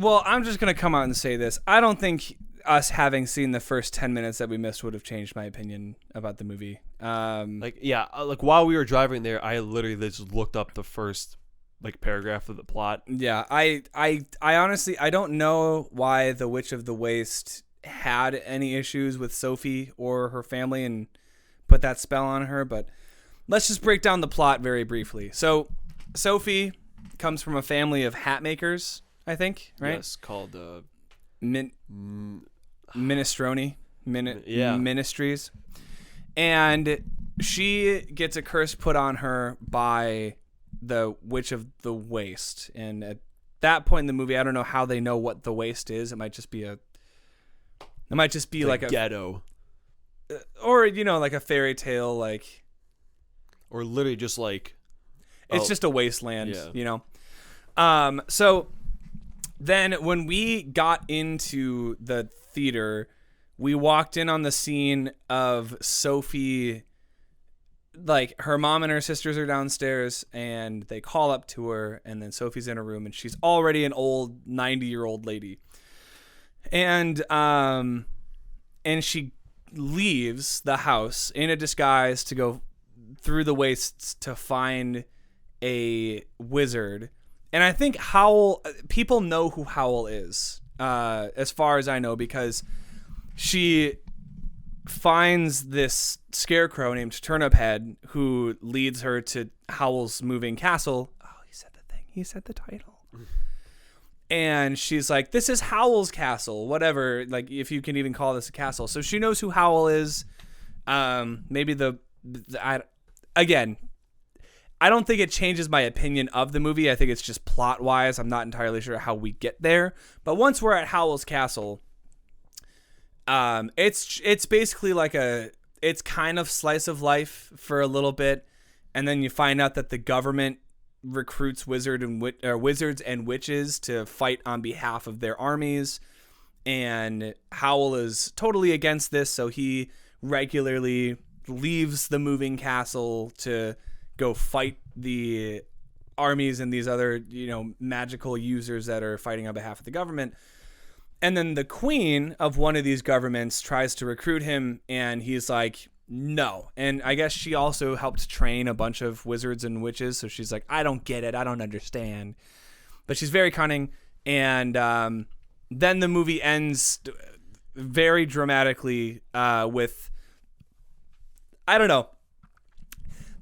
Well, I'm just gonna come out and say this. I don't think us having seen the first 10 minutes that we missed would have changed my opinion about the movie. Like while we were driving there, I literally just looked up the first like paragraph of the plot. Yeah, I honestly I don't know why the Witch of the Waste had any issues with Sophie or her family and put that spell on her, but let's just break down the plot very briefly. So Sophie comes from a family of hat makers, I think, right? Yes, called Minestrone, Yeah. Ministries. And she gets a curse put on her by the Witch of the Waste. And at that point in the movie, I don't know how they know what the waste is. It might just be like a ghetto. Or, like a fairy tale, like. Or literally just like. It's just a wasteland, yeah. So then when we got into the theater, we walked in on the scene of Sophie, like her mom and her sisters are downstairs and they call up to her, and then Sophie's in her room and she's already an old 90-year-old lady. And she leaves the house in a disguise to go through the wastes to find a wizard. And I think Howl, people know who Howl is, as far as I know, because she finds this scarecrow named Turnip Head who leads her to Howl's moving castle. Oh, he said the thing. He said the title. And she's like, this is Howl's castle, whatever, like if you can even call this a castle. So she knows who Howl is. Maybe again, I don't think it changes my opinion of the movie. I think it's just plot wise. I'm not entirely sure how we get there. But once we're at Howl's castle, it's basically like it's kind of slice of life for a little bit, and then you find out that the government recruits wizards and witches to fight on behalf of their armies, and Howl is totally against this, so he regularly leaves the moving castle to go fight the armies and these other, magical users that are fighting on behalf of the government. And then the queen of one of these governments tries to recruit him, and he's like, no. And I guess she also helped train a bunch of wizards and witches, so she's like, I don't get it, I don't understand. But she's very cunning, and then the movie ends very dramatically with, I don't know.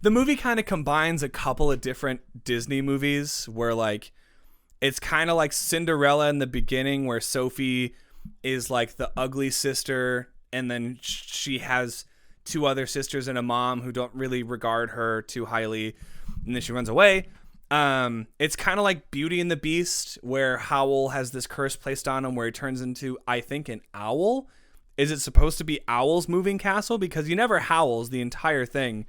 The movie kind of combines a couple of different Disney movies where, like, it's kind of like Cinderella in the beginning, where Sophie is like the ugly sister, and then she has two other sisters and a mom who don't really regard her too highly, and then she runs away. It's kind of like Beauty and the Beast, where Howl has this curse placed on him where he turns into, I think, an owl. Is it supposed to be Owl's moving castle? Because he never howls the entire thing.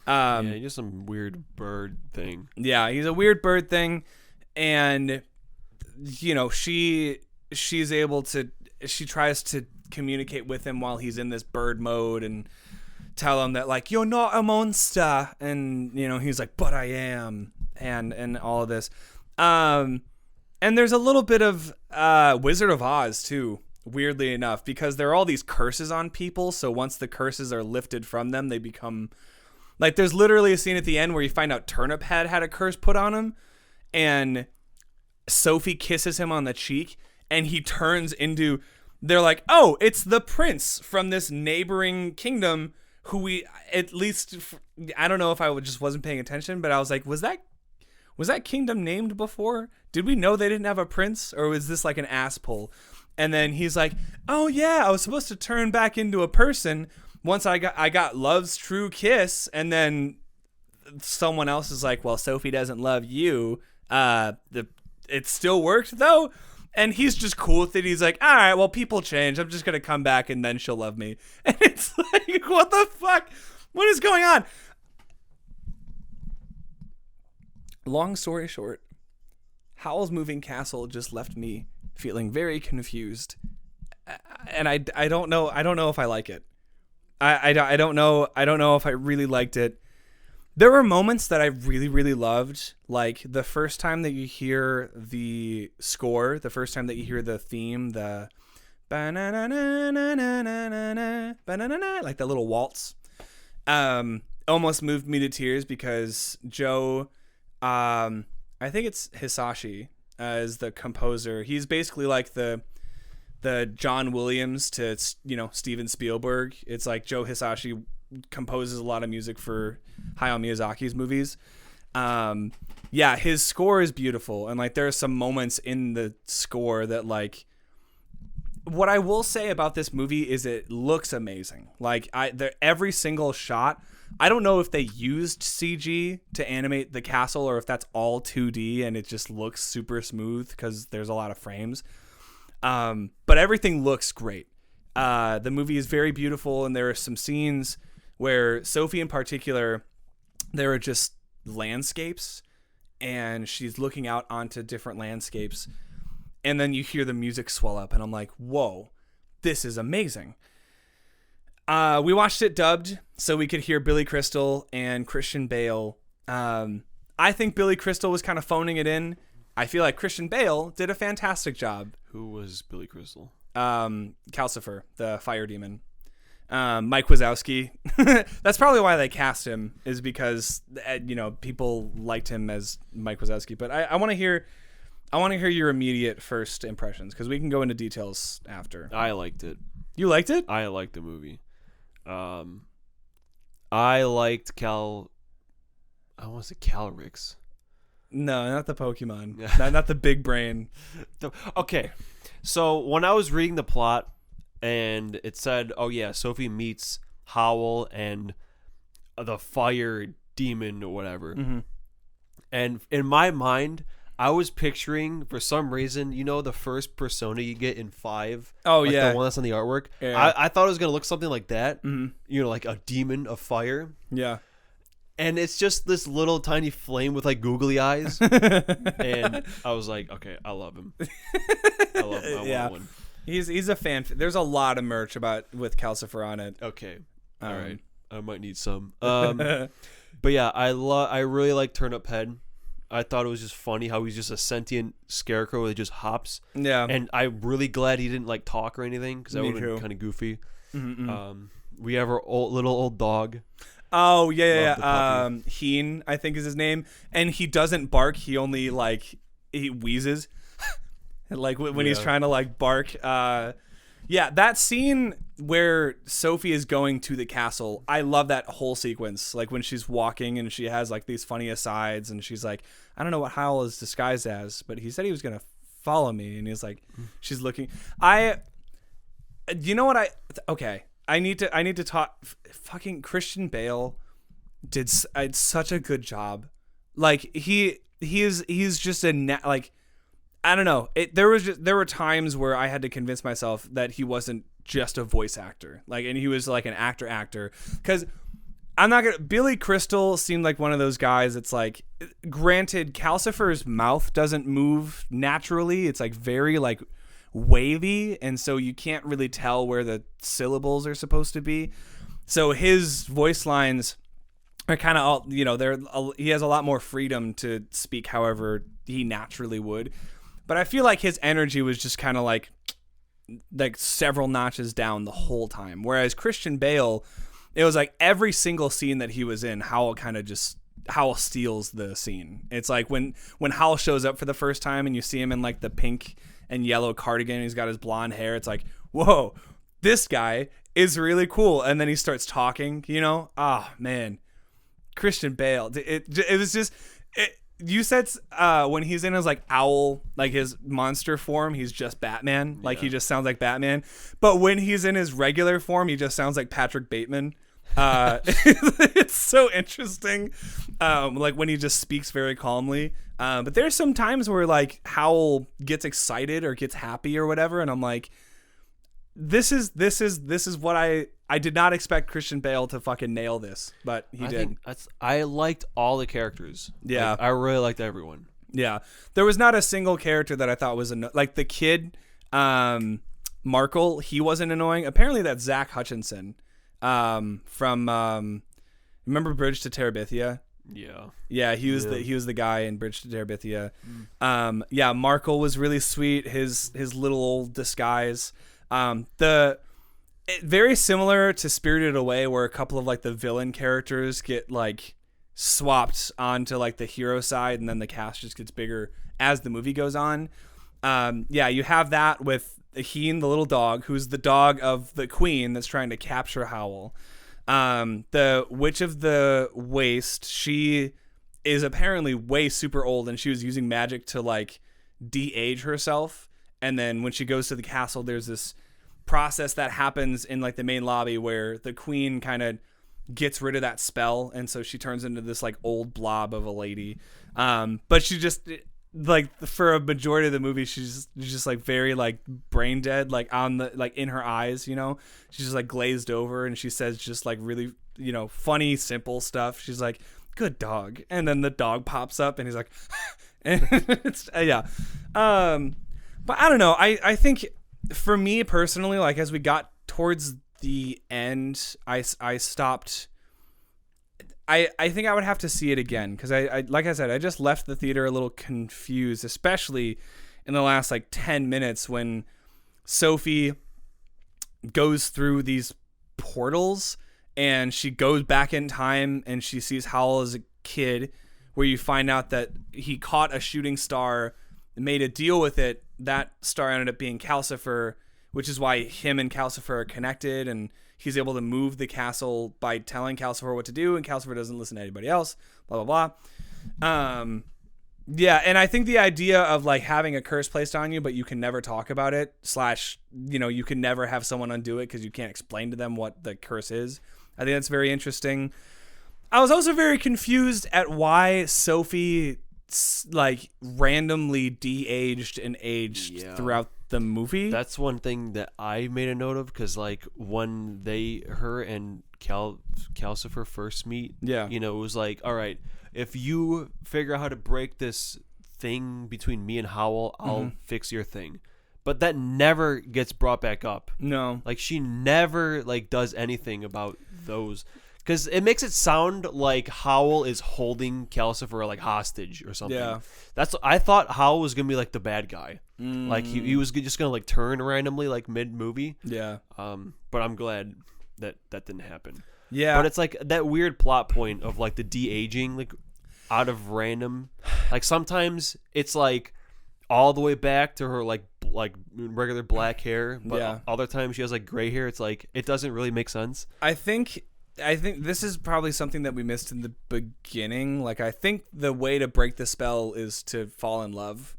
He's just some weird bird thing. Yeah, he's a weird bird thing. And, she's able to, she tries to communicate with him while he's in this bird mode and tell him that, like, you're not a monster. And, he's like, but I am. And all of this. And there's a little bit of Wizard of Oz, too, weirdly enough, because there are all these curses on people. So once the curses are lifted from them, they become, like, there's literally a scene at the end where you find out Turnip Head had a curse put on him. And Sophie kisses him on the cheek, and he turns into, they're like, oh, it's the prince from this neighboring kingdom who we, at least, I don't know if I just wasn't paying attention, but I was like, was that kingdom named before? Did we know they didn't have a prince, or was this like an ass pull? And then he's like, oh yeah, I was supposed to turn back into a person once I got love's true kiss. And then someone else is like, well, Sophie doesn't love you. It still worked though. And he's just cool with it. He's like, all right, well, people change. I'm just going to come back and then she'll love me. And it's like, what the fuck? What is going on? Long story short, Howl's Moving Castle just left me feeling very confused. And I don't know if I like it. I don't know if I really liked it. There were moments that I really, really loved. Like the first time that you hear the score, the first time that you hear the theme, the like the little waltz, almost moved me to tears because Joe, I think it's Hisashi, is the composer. He's basically like the John Williams to, Steven Spielberg. It's like Joe Hisashi composes a lot of music for Hayao Miyazaki's movies. His score is beautiful, and like there are some moments in the score that like. What I will say about this movie is it looks amazing. Like every single shot. I don't know if they used CG to animate the castle or if that's all 2D and it just looks super smooth because there's a lot of frames. But everything looks great. The movie is very beautiful, and there are some scenes where Sophie in particular, there are just landscapes and she's looking out onto different landscapes, and then you hear the music swell up and I'm like, whoa, this is amazing. We watched it dubbed so we could hear Billy Crystal and Christian Bale. I think Billy Crystal was kind of phoning it in. I feel like Christian Bale did a fantastic job. Who was Billy Crystal? Calcifer, the fire demon. Mike Wazowski. That's probably why they cast him, is because people liked him as Mike Wazowski. But I want to hear your immediate first impressions, because we can go into details after. I liked it. You liked it? I liked the movie. I liked I want to say Calrix. No, not the Pokemon. not the big brain. Okay, so when I was reading the plot, and it said, oh yeah, Sophie meets Howl and the fire demon or whatever. Mm-hmm. And in my mind, I was picturing, for some reason, the first persona you get in 5. Oh, like yeah. the one that's on the artwork. Yeah. I thought it was going to look something like that. Mm-hmm. Like a demon of fire. Yeah. And it's just this little tiny flame with like googly eyes. And I was like, okay, I love him. I love him. I want one. He's a fan. There's a lot of merch with Calcifer on it. Okay. All right. I might need some. But yeah, I really like Turnip Head. I thought it was just funny how he's just a sentient scarecrow that just hops. Yeah. And I'm really glad he didn't like talk or anything, because that would have been kind of goofy. Mm-hmm. We have our little old dog. Oh, yeah. Heen, I think is his name. And he doesn't bark. He only he wheezes. Like when he's trying to bark. That scene where Sophie is going to the castle, I love that whole sequence. Like when she's walking and she has these funny asides, and she's like, I don't know what Howl is disguised as, but he said he was gonna follow me, and he's like, she's looking. I need to talk. Fucking Christian Bale did such a good job. Like he's just I don't know. There were times where I had to convince myself that he wasn't just a voice actor, and he was an actor. Because Billy Crystal seemed like one of those guys that's granted, Calcifer's mouth doesn't move naturally. It's very wavy, and so you can't really tell where the syllables are supposed to be. So his voice lines are kind of all, he has a lot more freedom to speak however he naturally would. But I feel like his energy was just kind of like several notches down the whole time. Whereas Christian Bale, it was every single scene that he was in, Howl steals the scene. It's like when Howl shows up for the first time and you see him in the pink and yellow cardigan, and he's got his blonde hair. It's like, whoa, this guy is really cool. And then he starts talking, Oh, man. Christian Bale. It was just... You said when he's in his owl, his monster form, he's just Batman. He just sounds like Batman. But when he's in his regular form, he just sounds like Patrick Bateman. It's so interesting. When he just speaks very calmly. But there's some times where Howl gets excited or gets happy or whatever, and I'm like, this is what I did not expect Christian Bale to fucking nail this, but he did. I liked all the characters. Yeah. I really liked everyone. Yeah. There was not a single character that I thought was the kid, Markle, he wasn't annoying. Apparently that's Zach Hutchinson, from, remember Bridge to Terabithia? Yeah, he was the guy in Bridge to Terabithia. Yeah, Markle was really sweet. His little old disguise. Very similar to Spirited Away, where a couple of like the villain characters get like swapped onto like the hero side, and then the cast just gets bigger as the movie goes on. Yeah, you have that with Heen, the little dog, who's the dog of the queen that's trying to capture Howl. The Witch of the Waste, she is apparently way super old, and she was using magic to like de-age herself. And then when she goes to the castle, there's this process that happens in like the main lobby where the queen kind of gets rid of that spell, and so she turns into this like old blob of a lady. But she just like for a majority of the movie, she's just like very like brain dead, like on the like in her eyes, you know, she's just like glazed over, and she says just like really, you know, funny simple stuff. She's like, good dog, and then the dog pops up and he's like and it's yeah. But I don't know, I think for me personally, like as we got towards the end, I stopped. I think I would have to see it again, because I like I said, I just left the theater a little confused, especially in the last like 10 minutes when Sophie goes through these portals and she goes back in time and she sees Howl as a kid, where you find out that he caught a shooting star and made a deal with it. That star ended up being Calcifer, which is why him and Calcifer are connected, and he's able to move the castle by telling Calcifer what to do, and Calcifer doesn't listen to anybody else, blah, blah, blah. Yeah, and I think the idea of like having a curse placed on you, but you can never talk about it, / you know, you can never have someone undo it because you can't explain to them what the curse is. I think that's very interesting. I was also very confused at why Sophie like randomly de-aged and aged throughout the movie. That's one thing that I made a note of, because like when her and Calcifer first meet, you know, it was like, all right, if you figure out how to break this thing between me and Howl, I'll fix your thing. But that never gets brought back up. No, like she never like does anything about those. Because it makes it sound like Howl is holding Calcifer like hostage or something. Yeah, I thought Howl was gonna be like the bad guy. Like he was just gonna like turn randomly like mid movie. Yeah. But I'm glad that didn't happen. Yeah. But it's like that weird plot point of like the de-aging, like out of random. Like sometimes it's like all the way back to her like regular black hair, but other times she has like gray hair. It's like it doesn't really make sense. I think this is probably something that we missed in the beginning. Like, I think the way to break the spell is to fall in love.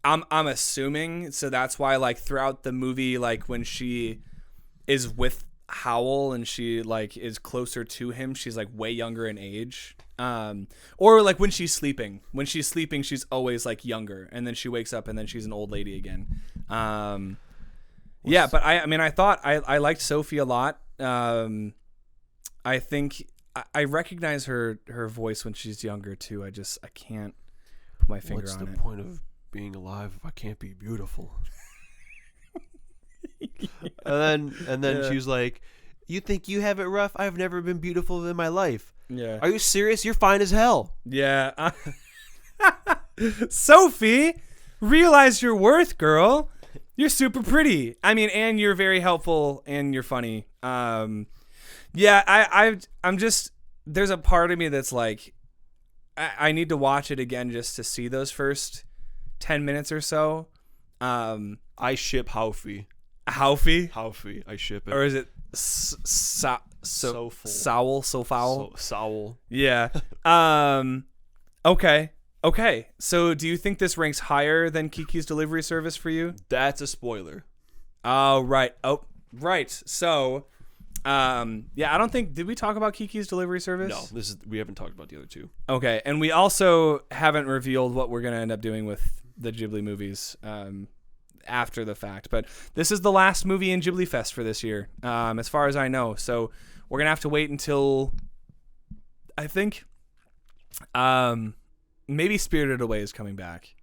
I'm assuming, so that's why like throughout the movie, like when she is with Howl and she like is closer to him, she's like way younger in age. Or like when she's sleeping, she's always like younger, and then she wakes up and then she's an old lady again. Yeah, but I mean, I thought I liked Sophie a lot. I think I recognize her voice when she's younger too. I can't put my finger on it. What's the point of being alive if I can't be beautiful? and then she was like, "You think you have it rough? I've never been beautiful in my life." Yeah. Are you serious? You're fine as hell. Yeah. Sophie, realize your worth, girl. You're super pretty. I mean, and you're very helpful and you're funny. Yeah, I'm just, there's a part of me that's like, I need to watch it again just to see those first 10 minutes or so. I ship Houfy. Houfy? I ship it. Or is it Sowl? Sowl. Yeah. Okay. So do you think this ranks higher than Kiki's Delivery Service for you? That's a spoiler. Oh, right. So, yeah, I don't think, did we talk about Kiki's Delivery Service? No, we haven't talked about the other two. Okay. And we also haven't revealed what we're going to end up doing with the Ghibli movies, after the fact, but this is the last movie in Ghibli Fest for this year, as far as I know. So we're gonna have to wait until, I think, maybe Spirited Away is coming back.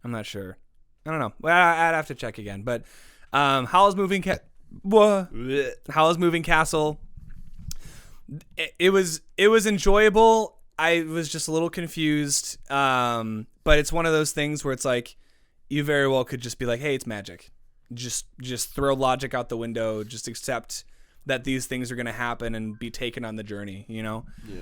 I'm not sure. I don't know. Well, I'd have to check again. But Howl's Moving Castle. It was enjoyable. I was just a little confused. But it's one of those things where it's like, you very well could just be like, hey, it's magic. Just throw logic out the window. Just accept that these things are going to happen and be taken on the journey, you know? Yeah.